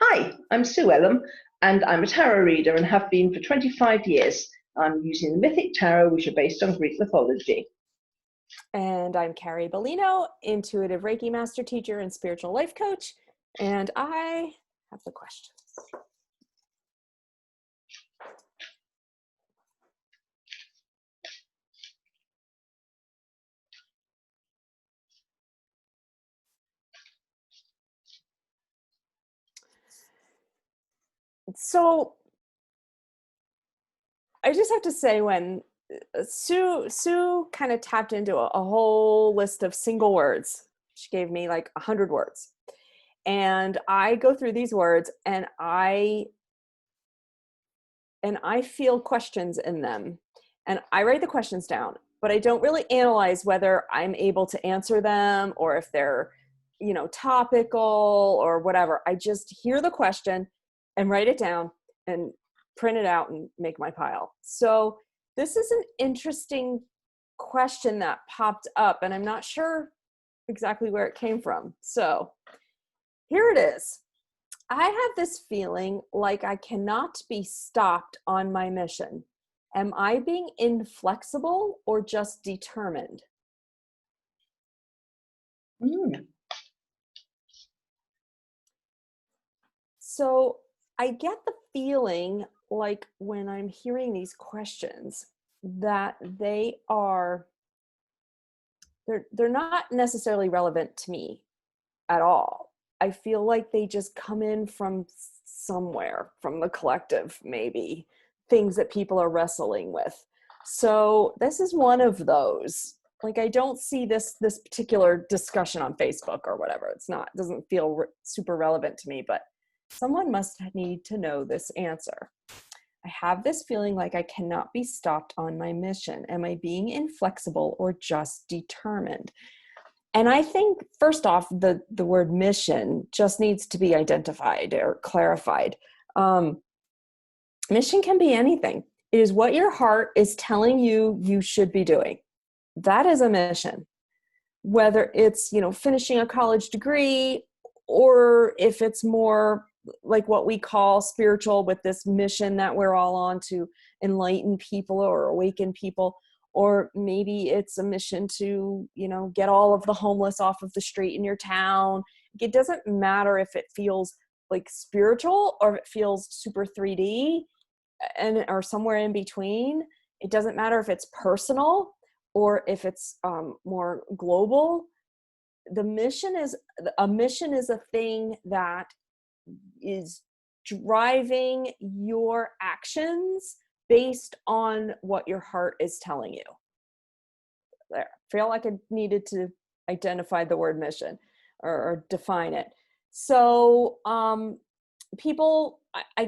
Hi, I'm Sue Ellam, and I'm a tarot reader and have been for 25 years. I'm using the Mythic Tarot, which are based on Greek mythology. And I'm Carrie Beleno, intuitive Reiki master teacher and spiritual life coach. And I have the questions. So I just have to say, when Sue kind of tapped into a whole list of single words, she gave me like 100 words. And I go through these words and I feel questions in them. And I write the questions down, but I don't really analyze whether I'm able to answer them or if they're, topical or whatever. I just hear the question and write it down and print it out and make my pile. So this is an interesting question that popped up, and I'm not sure exactly where it came from. So here it is. I have this feeling like I cannot be stopped on my mission. Am I being inflexible or just determined? So I get the feeling like when I'm hearing these questions that they're not necessarily relevant to me at all. I feel like they just come in from somewhere, from the collective, maybe things that people are wrestling with. So this is one of those. Like, I don't see this particular discussion on Facebook or whatever. It doesn't feel super relevant to me, but someone must need to know this answer. I have this feeling like I cannot be stopped on my mission. Am I being inflexible or just determined? And I think, first off, the word mission just needs to be identified or clarified. Mission can be anything. It is what your heart is telling you you should be doing. That is a mission. Whether it's, finishing a college degree, or if it's more like what we call spiritual, with this mission that we're all on to enlighten people or awaken people. Or maybe it's a mission to, get all of the homeless off of the street in your town. It doesn't matter if it feels like spiritual or if it feels super 3D or somewhere in between. It doesn't matter if it's personal or if it's more global. A mission is a thing that is driving your actions based on what your heart is telling you. There, I feel like I needed to identify the word mission or define it. So I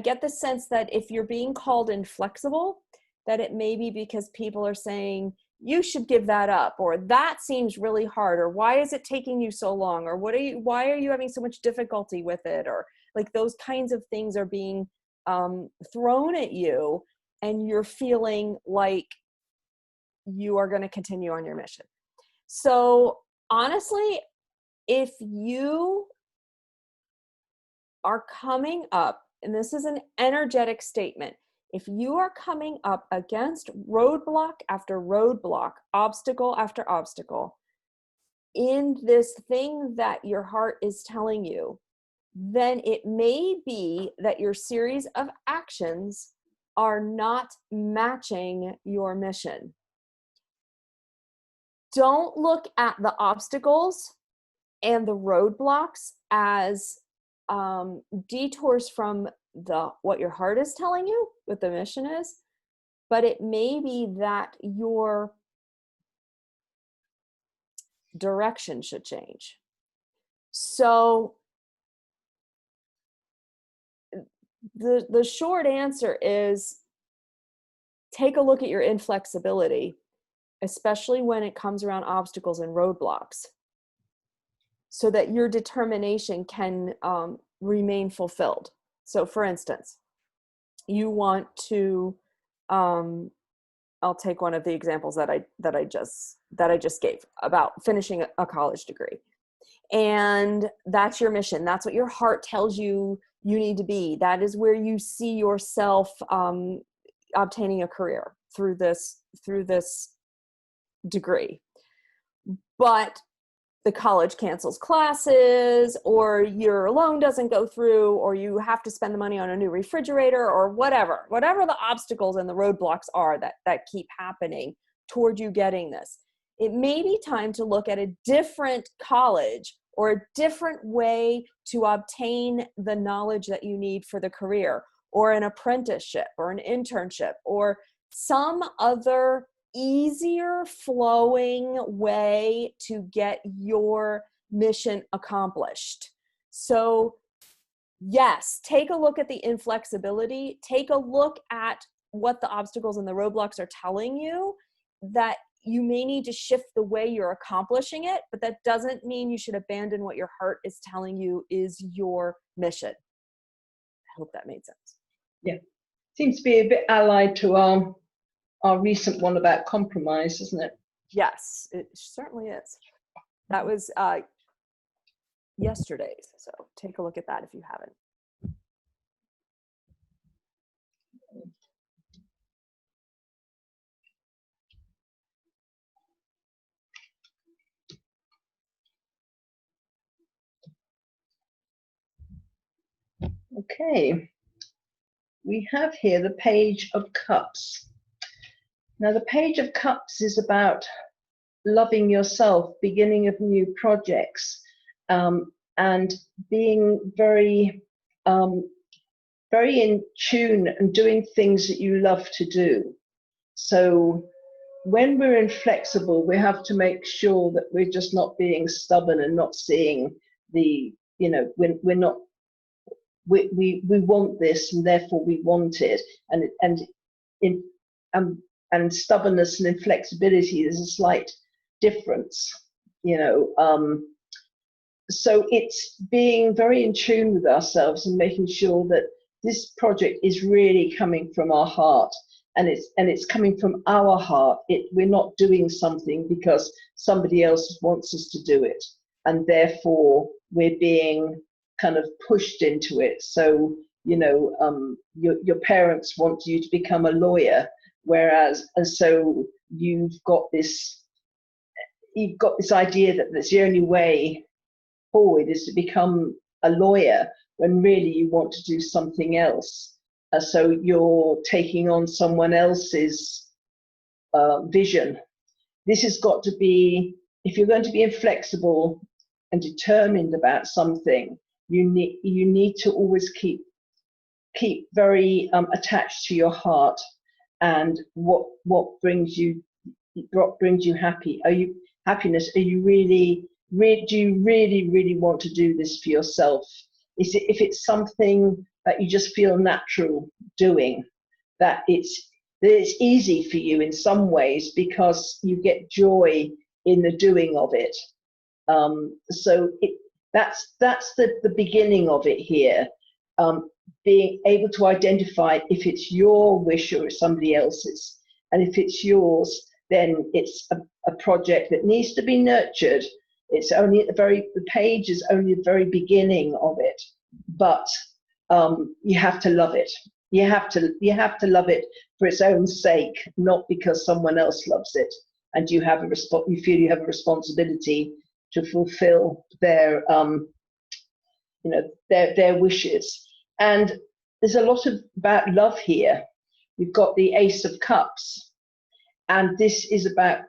get the sense that if you're being called inflexible, that it may be because people are saying, you should give that up, or that seems really hard, or why is it taking you so long, or why are you having so much difficulty with it, or like those kinds of things are being thrown at you, and you're feeling like you are going to continue on your mission. So honestly, if you are coming up, and this is an energetic statement, if you are coming up against roadblock after roadblock, obstacle after obstacle, in this thing that your heart is telling you, then it may be that your series of actions are not matching your mission. Don't look at the obstacles and the roadblocks as detours from what your heart is telling you, what the mission is, but it may be that your direction should change. So the short answer is, take a look at your inflexibility, especially when it comes around obstacles and roadblocks, so that your determination can remain fulfilled. So for instance, you want to, I'll take one of the examples that I just gave about finishing a college degree. And that's your mission. That's what your heart tells you you need to be. That is where you see yourself obtaining a career through this degree. But the college cancels classes, or your loan doesn't go through, or you have to spend the money on a new refrigerator, or whatever the obstacles and the roadblocks are that keep happening toward you getting this. It may be time to look at a different college or a different way to obtain the knowledge that you need for the career, or an apprenticeship or an internship, or some other easier flowing way to get your mission accomplished. So yes, take a look at the inflexibility, take a look at what the obstacles and the roadblocks are telling you, that you may need to shift the way you're accomplishing it, but that doesn't mean you should abandon what your heart is telling you is your mission. I hope that made sense. Yeah, seems to be a bit allied to our recent one about compromise, isn't it? Yes, it certainly is. That was yesterday's, so take a look at that if you haven't. Okay, we have here the Page of Cups. Now, the Page of Cups is about loving yourself, beginning of new projects, and being very, very in tune and doing things that you love to do. So when we're inflexible, we have to make sure that we're just not being stubborn and not seeing the, we're not, we want this and therefore we want it, and stubbornness and inflexibility, there's a slight difference, so it's being very in tune with ourselves and making sure that this project is really coming from our heart, and it's coming from our heart. We're not doing something because somebody else wants us to do it, and therefore we're being kind of pushed into it. So your parents want you to become a lawyer, and so you've got this idea that that's the only way forward is to become a lawyer, when really you want to do something else. So you're taking on someone else's vision. This has got to be, if you're going to be inflexible and determined about something, you need to always keep very attached to your heart and what brings you happiness. Are you really do you really want to do this for yourself? If it's something that you just feel natural doing, that it's easy for you in some ways because you get joy in the doing of it. So that's the beginning of it here. Being able to identify if it's your wish or it's somebody else's, and if it's yours, then it's a project that needs to be nurtured. It's only the page is only the very beginning of it, but you have to love it. You have to love it for its own sake, not because someone else loves it, and you feel you have a responsibility to fulfill their their wishes. And there's a lot about love here. We've got the Ace of Cups, and this is about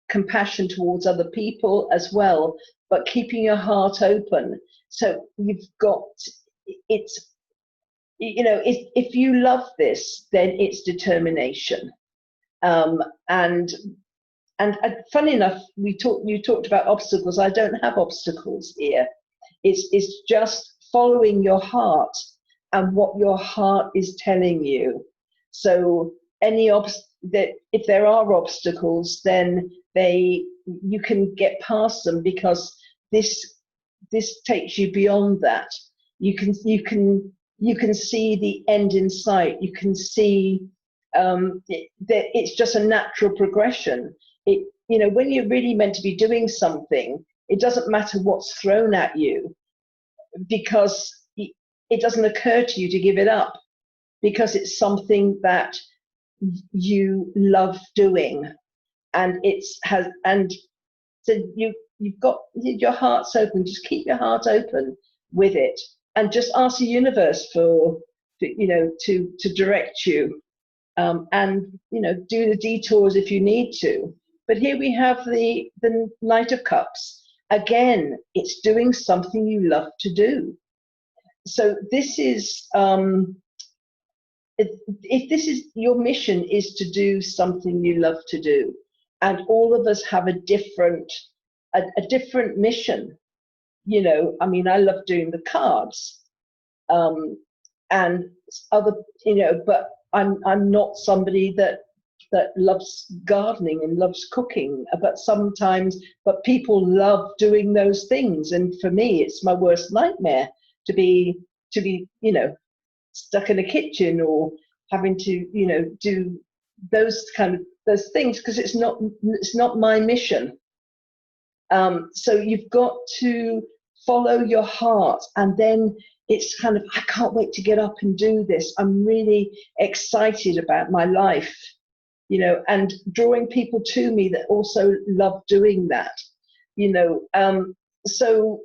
compassion towards other people as well, but keeping your heart open. So you've got, it's, if you love this, then it's determination. And funny enough, you talked about obstacles. I don't have obstacles here. It's just following your heart and what your heart is telling you. So that if there are obstacles, then you can get past them, because this takes you beyond that. You can see the end in sight. You can see that it's just a natural progression. When you're really meant to be doing something, it doesn't matter what's thrown at you, because it doesn't occur to you to give it up, because it's something that you love doing, and so you've got your heart's open. Just keep your heart open with it, and just ask the universe to direct you, and do the detours if you need to. But here we have the Knight of Cups. Again, it's doing something you love to do. So this is, if this is your mission, is to do something you love to do, and all of us have a different mission. I mean, I love doing the cards, and other, but I'm not somebody that loves gardening and loves cooking, but people love doing those things, and for me, it's my worst nightmare to be stuck in a kitchen or having to do those things, because it's not my mission. So you've got to follow your heart, and then it's kind of, I can't wait to get up and do this. I'm really excited about my life, and drawing people to me that also love doing that, so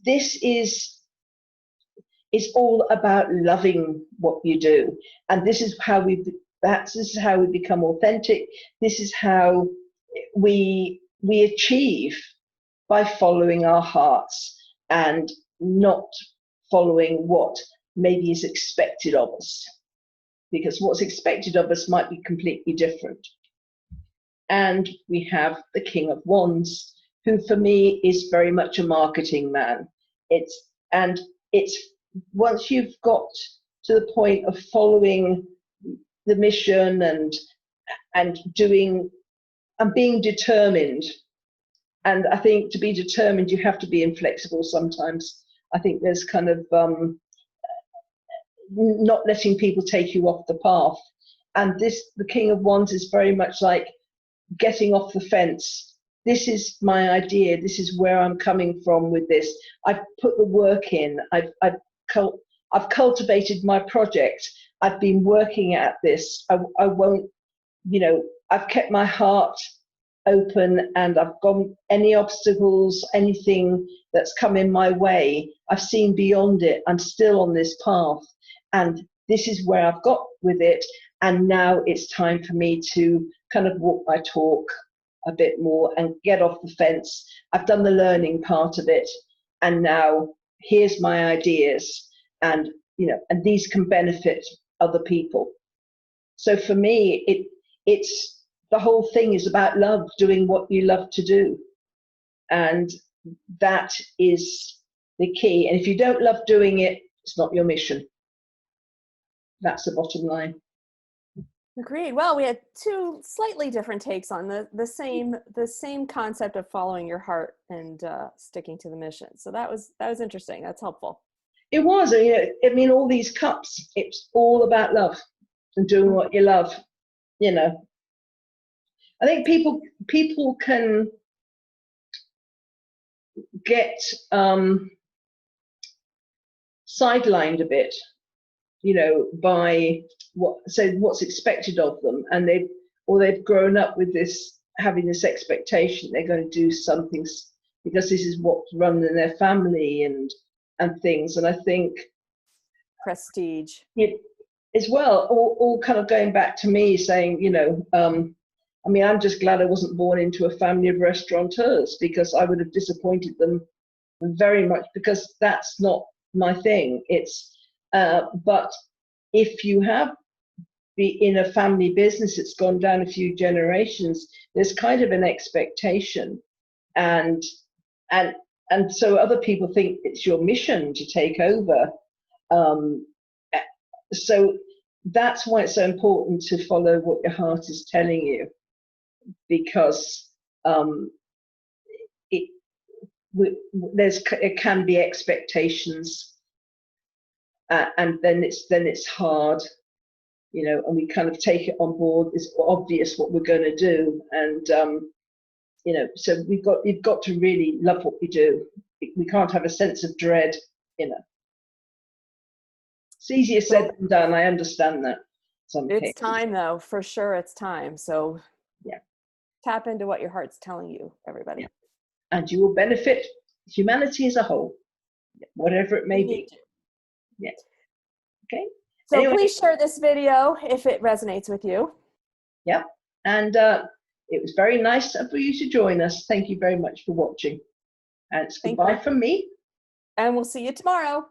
this is all about loving what you do, and this is how we become authentic. This is how we achieve, by following our hearts and not following what maybe is expected of us, because what's expected of us might be completely different. And we have the King of Wands, who for me is very much a marketing man. It's once you've got to the point of following the mission and doing and being determined. And I think to be determined, you have to be inflexible sometimes. I think there's kind of not letting people take you off the path. And the King of Wands is very much like getting off the fence. This is my idea. This is where I'm coming from with this. I've put the work in. I've cultivated my project. I've been working at this. I won't, I've kept my heart open, and I've gone any obstacles, anything that's come in my way, I've seen beyond it. I'm still on this path, and this is where I've got with it. And now it's time for me to kind of walk my talk a bit more and get off the fence. I've done the learning part of it, and now here's my ideas, and and these can benefit other people. So for me, it's the whole thing is about love, doing what you love to do, and that is the key. And if you don't love doing it, it's not your mission. That's the bottom line. Agreed. Well, we had two slightly different takes on the same concept of following your heart and sticking to the mission. So that was interesting. That's helpful. It was. I mean, all these cups. It's all about love and doing what you love. I think people can get sidelined a bit, by what's expected of them, and they've grown up with having this expectation they're going to do something because this is what's run in their family and things. And I think prestige as well, all kind of going back to me saying, I mean, I'm just glad I wasn't born into a family of restaurateurs, because I would have disappointed them very much, because that's not my thing. But if you have been in a family business that's gone down a few generations, there's kind of an expectation, and so other people think it's your mission to take over. So that's why it's so important to follow what your heart is telling you, because it can be expectations, and then it's hard, and we kind of take it on board. It's obvious what we're going to do, and so you've got to really love what we do. We can't have a sense of dread, It's easier said than done. I understand that. Some It's cases. time, though, for sure. It's time. So Yeah. tap into what your heart's telling you, everybody. Yeah. And you will benefit humanity as a whole, whatever it may be. Yeah. Okay. So anyway, please share this video if it resonates with you. Yeah. And it was very nice for you to join us. Thank you very much for watching. And it's goodbye from me. And we'll see you tomorrow.